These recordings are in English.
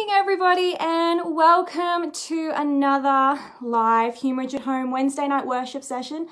morning, everybody, and welcome to another live HumeRidge at Home Wednesday night worship session.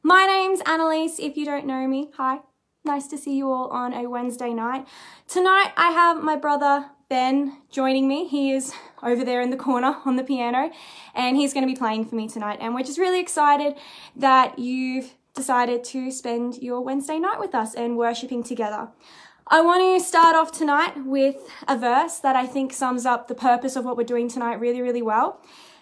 My name's Annalese. If you don't know me, hi. Nice to see you all on a Wednesday night. Tonight, I have my brother Ben joining me. He is over there in the corner on the piano, and he's going to be playing for me tonight. And we're just really excited that you've decided to spend your Wednesday night with us and worshiping together. I want to start off tonight with a verse that I think sums up the purpose of what we're doing tonight really, really well.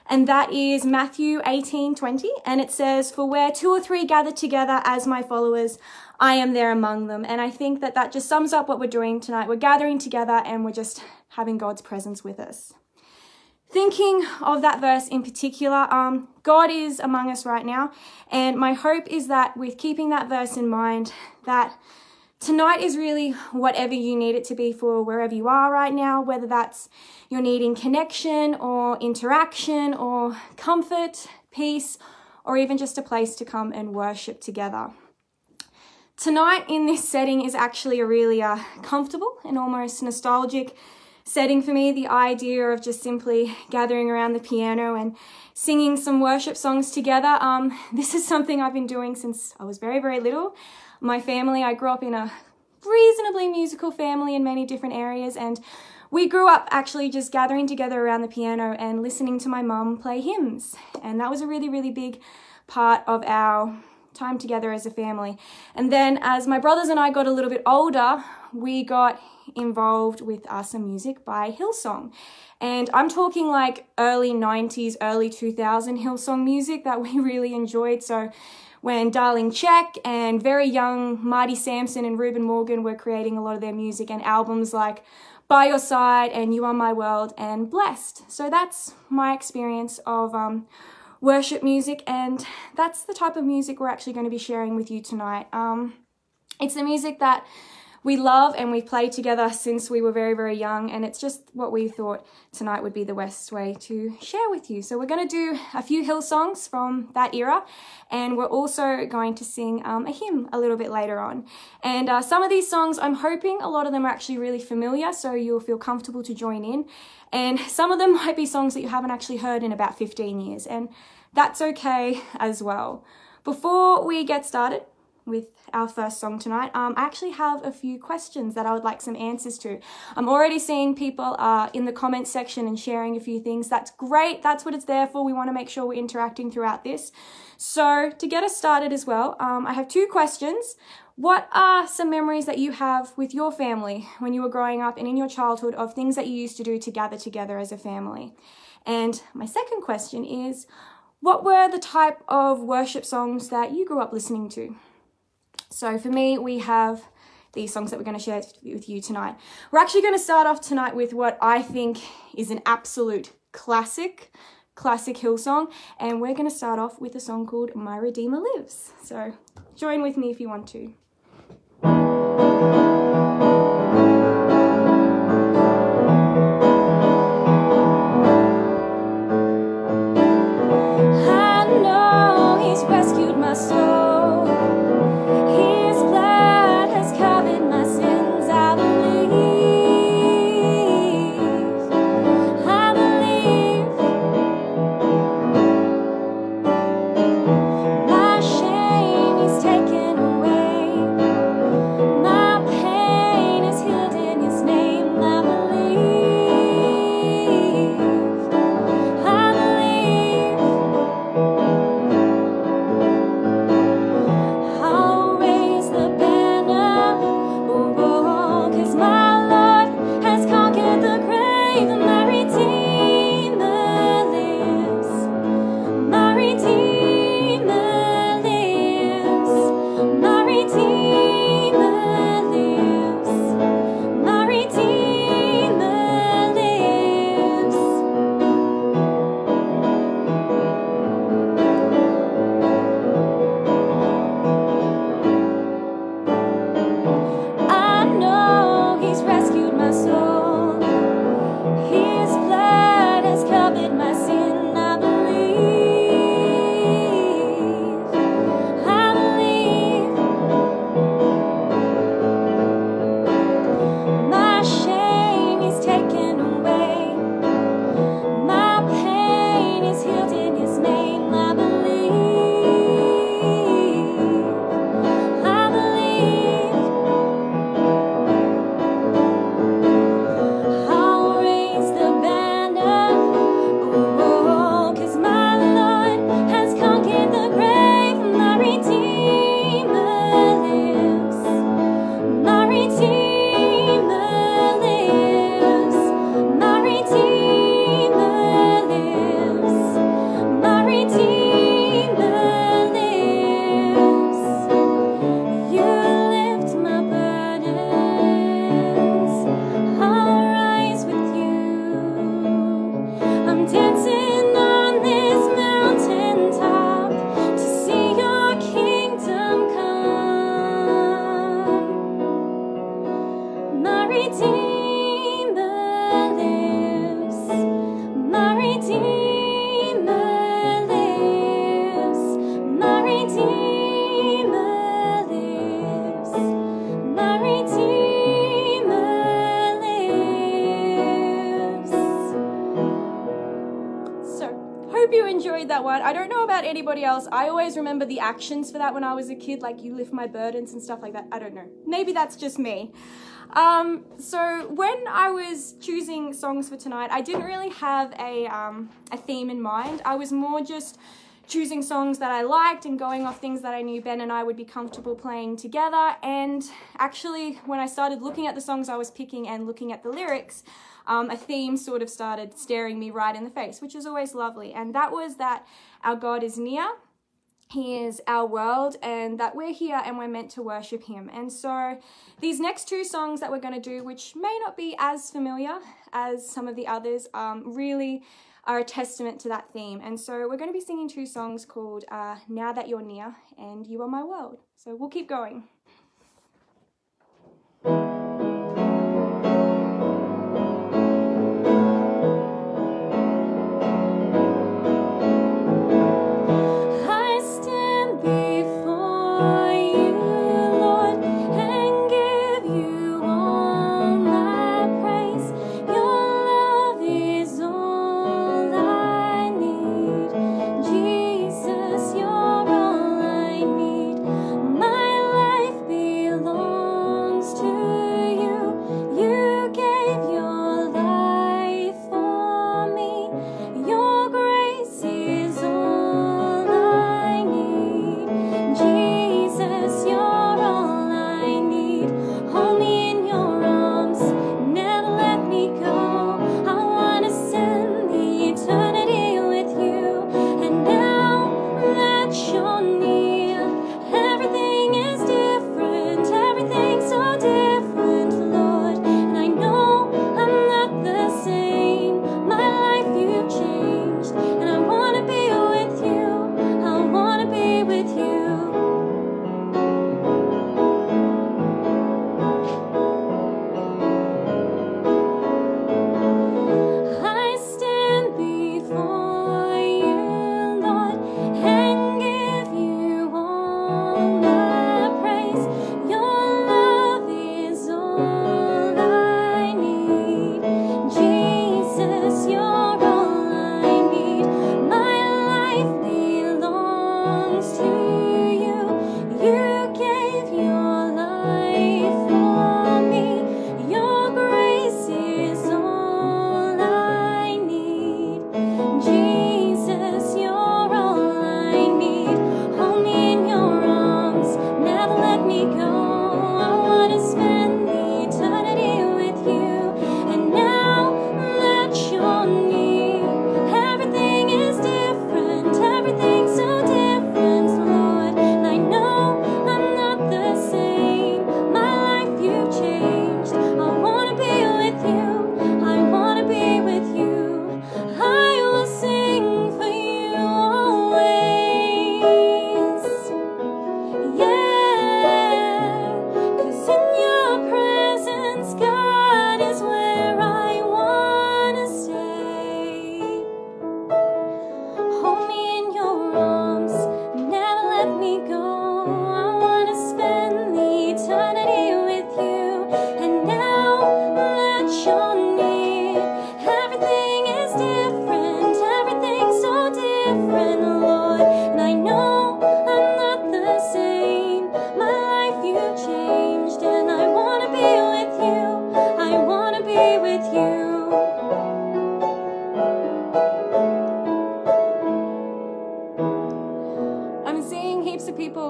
And that is Matthew 18:20. And it says, "For where two or three gather together as my followers, I am there among them." And I think that that just sums up what we're doing tonight. We're gathering together and we're just having God's presence with us. Thinking of that verse in particular, God is among us right now. And my hope is that with keeping that verse in mind, that tonight is really whatever you need it to be for wherever you are right now, whether that's you're needing connection or interaction or comfort, peace, or even just a place to come and worship together. Tonight in this setting is actually a really comfortable and almost nostalgic setting for me. The idea of just simply gathering around the piano and singing some worship songs together. This is something I've been doing since I was very, very little. My family, I grew up in a reasonably musical family in many different areas, and we grew up actually just gathering together around the piano and listening to my mum play hymns. And that was a really, really big part of our time together as a family. And then as my brothers and I got a little bit older, we got involved with some music by Hillsong. And I'm talking like early 90s, early 2000 Hillsong music that we really enjoyed. So when Darling Check and very young Marty Sampson and Reuben Morgan were creating a lot of their music, and albums like By Your Side and You Are My World and Blessed. So that's my experience of worship music, and that's the type of music we're actually going to be sharing with you tonight. It's the music that we love and we've played together since we were very, very young, and it's just what we thought tonight would be the best way to share with you. So we're going to do a few Hill songs from that era, and we're also going to sing a hymn a little bit later on. And some of these songs, I'm hoping a lot of them are actually really familiar, so you'll feel comfortable to join in. And some of them might be songs that you haven't actually heard in about 15 years, and that's okay as well. Before we get started with our first song tonight, I actually have a few questions that I would like some answers to. I'm already seeing people in the comments section and sharing a few things. That's great. That's what it's there for. We want to make sure we're interacting throughout this. So to get us started as well, I have two questions. What are some memories that you have with your family when you were growing up and in your childhood of things that you used to do to gather together as a family? And my second question is, what were the type of worship songs that you grew up listening to? So for me, we have these songs that we're going to share with you tonight. We're actually going to start off tonight with what I think is an absolute classic Hillsong, and we're going to start off with a song called My Redeemer Lives. So join with me if you want to. I know He's rescued my soul. My hope you enjoyed that one. I don't know about anybody else. I always remember the actions for that when I was a kid, like you lift my burdens and stuff like that. I don't know. Maybe that's just me. So when I was choosing songs for tonight, I didn't really have a theme in mind. I was more just choosing songs that I liked and going off things that I knew Ben and I would be comfortable playing together. And actually, when I started looking at the songs I was picking and looking at the lyrics, a theme sort of started staring me right in the face, which is always lovely. And that was that our God is near. He is our world, and that we're here and we're meant to worship him. And so these next two songs that we're going to do, which may not be as familiar as some of the others, really are a testament to that theme. And so we're going to be singing two songs called Now That You're Near and You Are My World. So we'll keep going.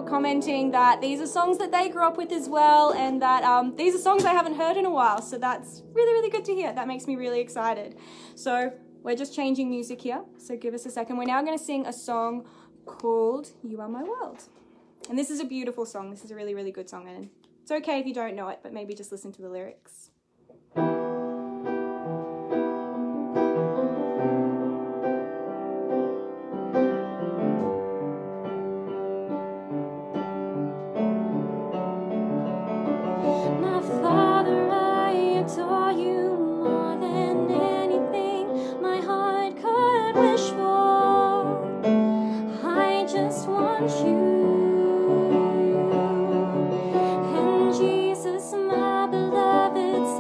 Commenting that these are songs that they grew up with as well, and that these are songs I haven't heard in a while, so that's really, really good to hear. That makes me really excited. So we're just changing music here, so give us a second. We're now going to sing a song called You Are My World. And this is a beautiful song. This is a really, really good song, and it's okay if you don't know it, but maybe just listen to the lyrics. You and Jesus, my beloved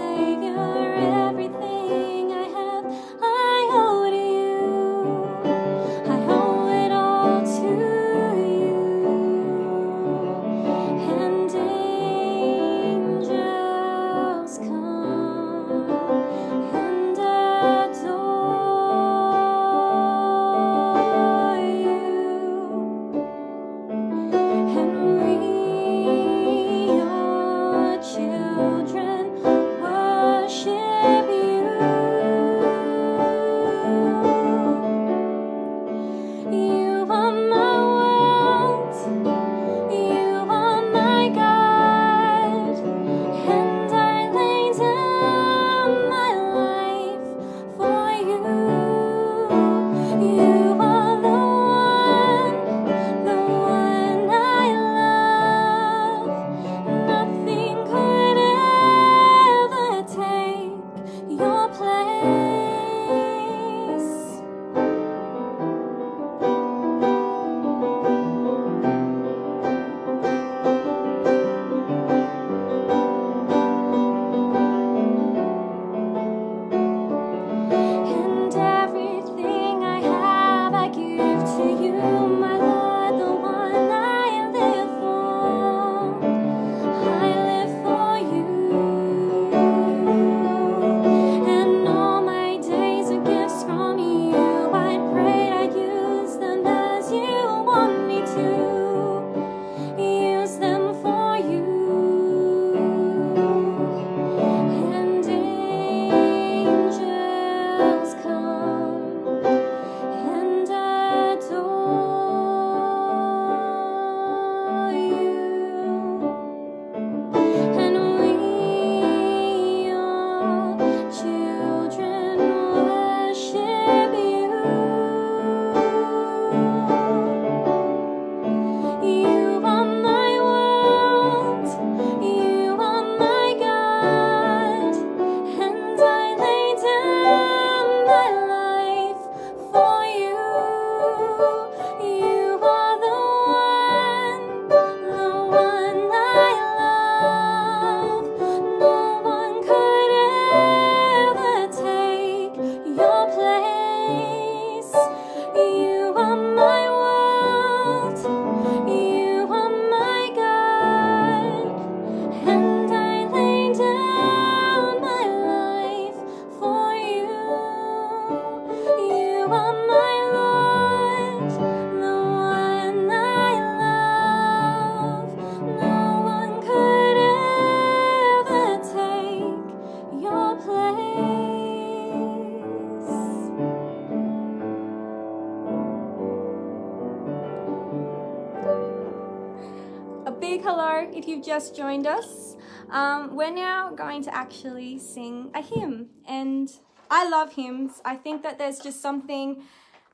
Hello, if you've just joined us. We're now going to actually sing a hymn, and I love hymns. I think that there's just something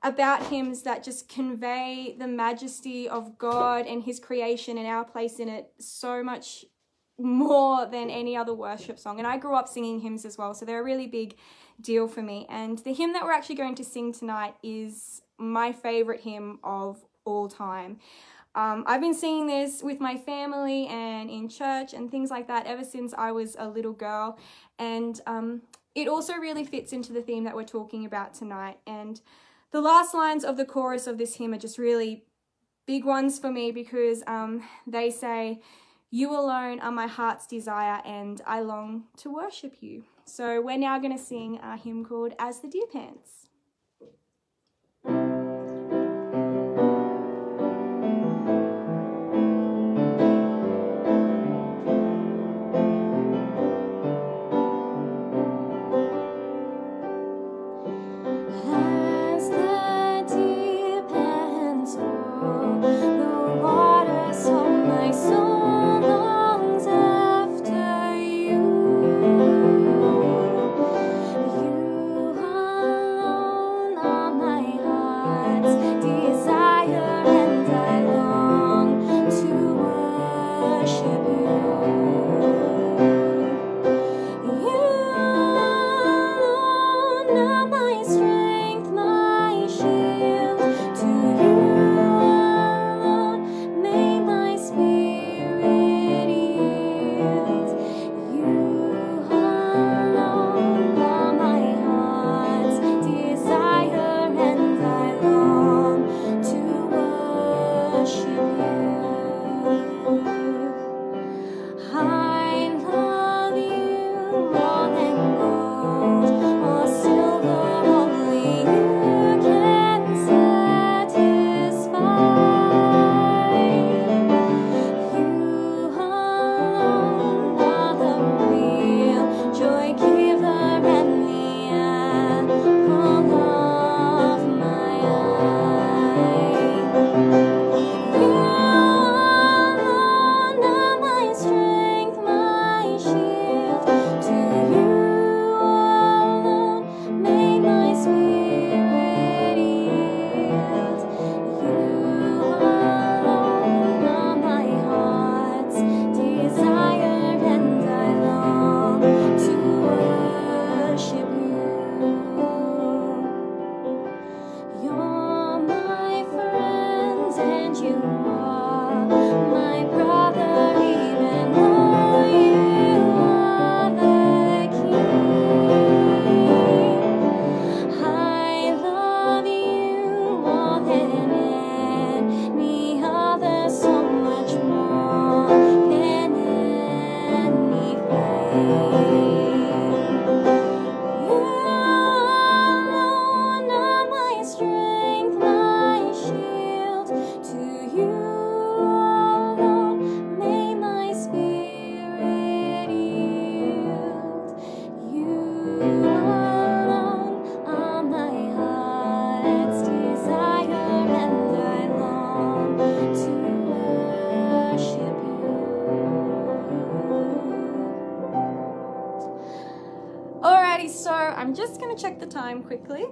about hymns that just convey the majesty of God and his creation and our place in it so much more than any other worship song. And I grew up singing hymns as well, so they're a really big deal for me. And the hymn that we're actually going to sing tonight is my favorite hymn of all time. I've been singing this with my family and in church and things like that ever since I was a little girl. And it also really fits into the theme that we're talking about tonight. And the last lines of the chorus of this hymn are just really big ones for me because they say, "You alone are my heart's desire and I long to worship you." So we're now going to sing a hymn called As the Deer Pants. So I'm just going to check the time quickly.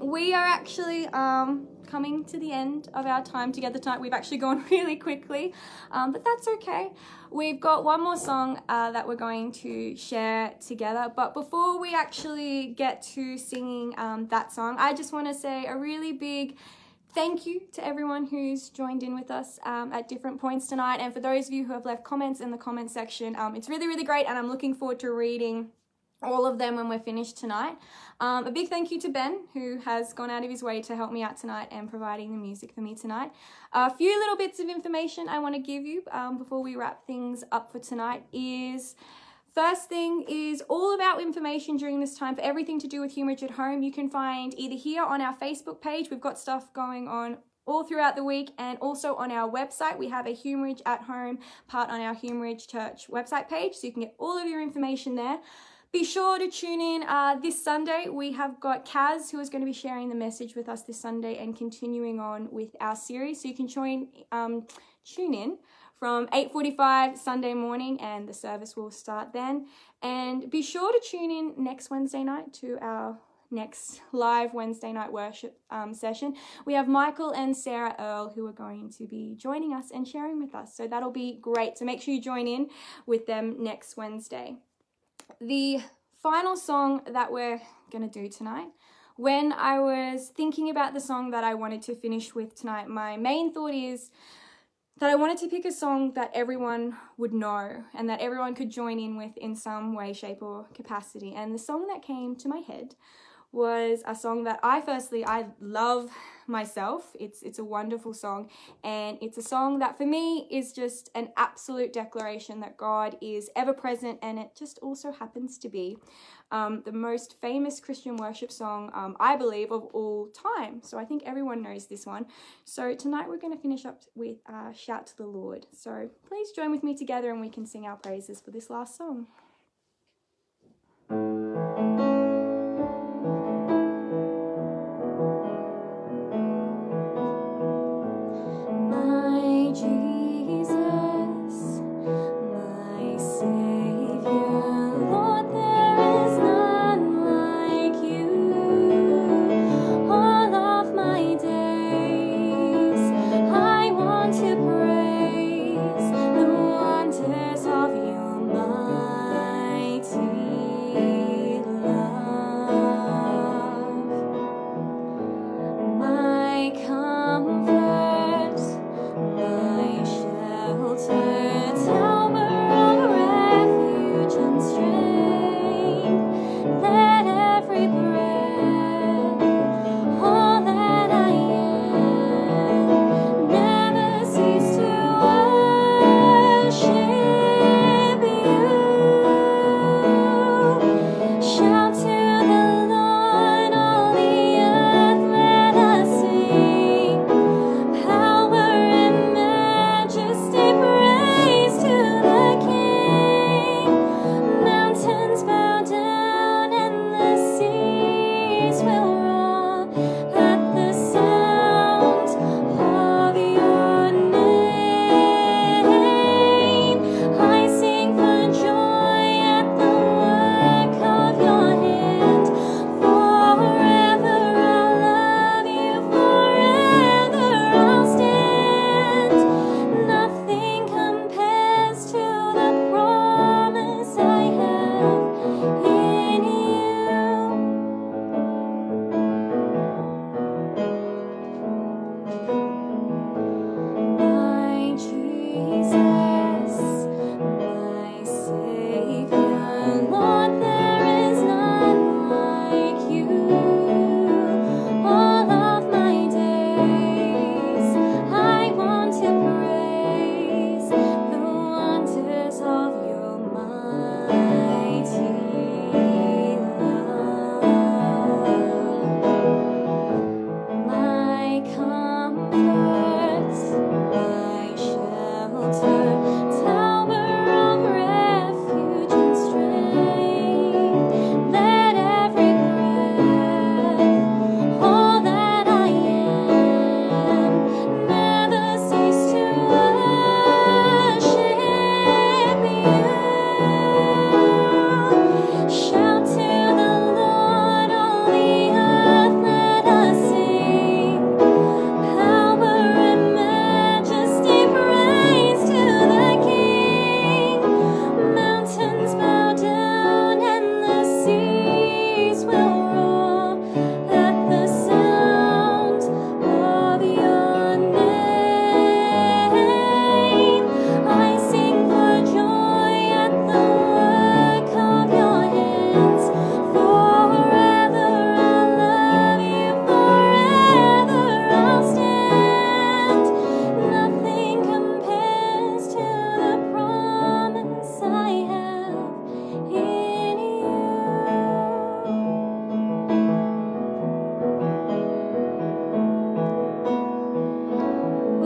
We are actually coming to the end of our time together tonight. We've actually gone really quickly, but that's okay. We've got one more song that we're going to share together. But before we actually get to singing that song, I just want to say a really big thank you to everyone who's joined in with us at different points tonight. And for those of you who have left comments in the comment section, it's really, really great. And I'm looking forward to reading all of them when we're finished tonight. A big thank you to Ben, who has gone out of his way to help me out tonight and providing the music for me tonight. A few little bits of information I want to give you before we wrap things up for tonight is, first thing is all of our information during this time for everything to do with HumeRidge at Home. You can find either here on our Facebook page. We've got stuff going on all throughout the week, and also on our website. We have a HumeRidge at Home part on our HumeRidge Church website page, so you can get all of your information there. Be sure to tune in this Sunday. We have got Kaz, who is going to be sharing the message with us this Sunday and continuing on with our series. So you can tune in from 8:45 Sunday morning, and the service will start then. And be sure to tune in next Wednesday night to our next live Wednesday night worship session. We have Michael and Sarah Earl who are going to be joining us and sharing with us. So that'll be great. So make sure you join in with them next Wednesday. The final song that we're going to do tonight, when I was thinking about the song that I wanted to finish with tonight, my main thought is that I wanted to pick a song that everyone would know and that everyone could join in with in some way, shape or capacity. And the song that came to my head was a song that I love myself. It's a wonderful song, and it's a song that for me is just an absolute declaration that God is ever present, and it just also happens to be the most famous Christian worship song, I believe, of all time. So I think everyone knows this one. So tonight we're going to finish up with Shout to the Lord. So please join with me together and we can sing our praises for this last song.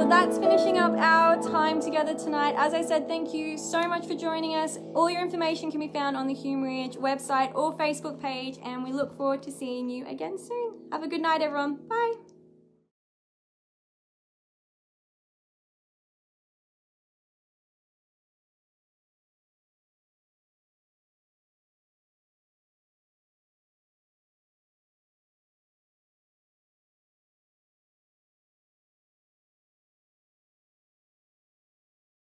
That's finishing up our time together tonight. As I said, thank you so much for joining us. All your information can be found on the HumeRidge website or Facebook page, and we look forward to seeing you again soon. Have a good night, everyone. Bye.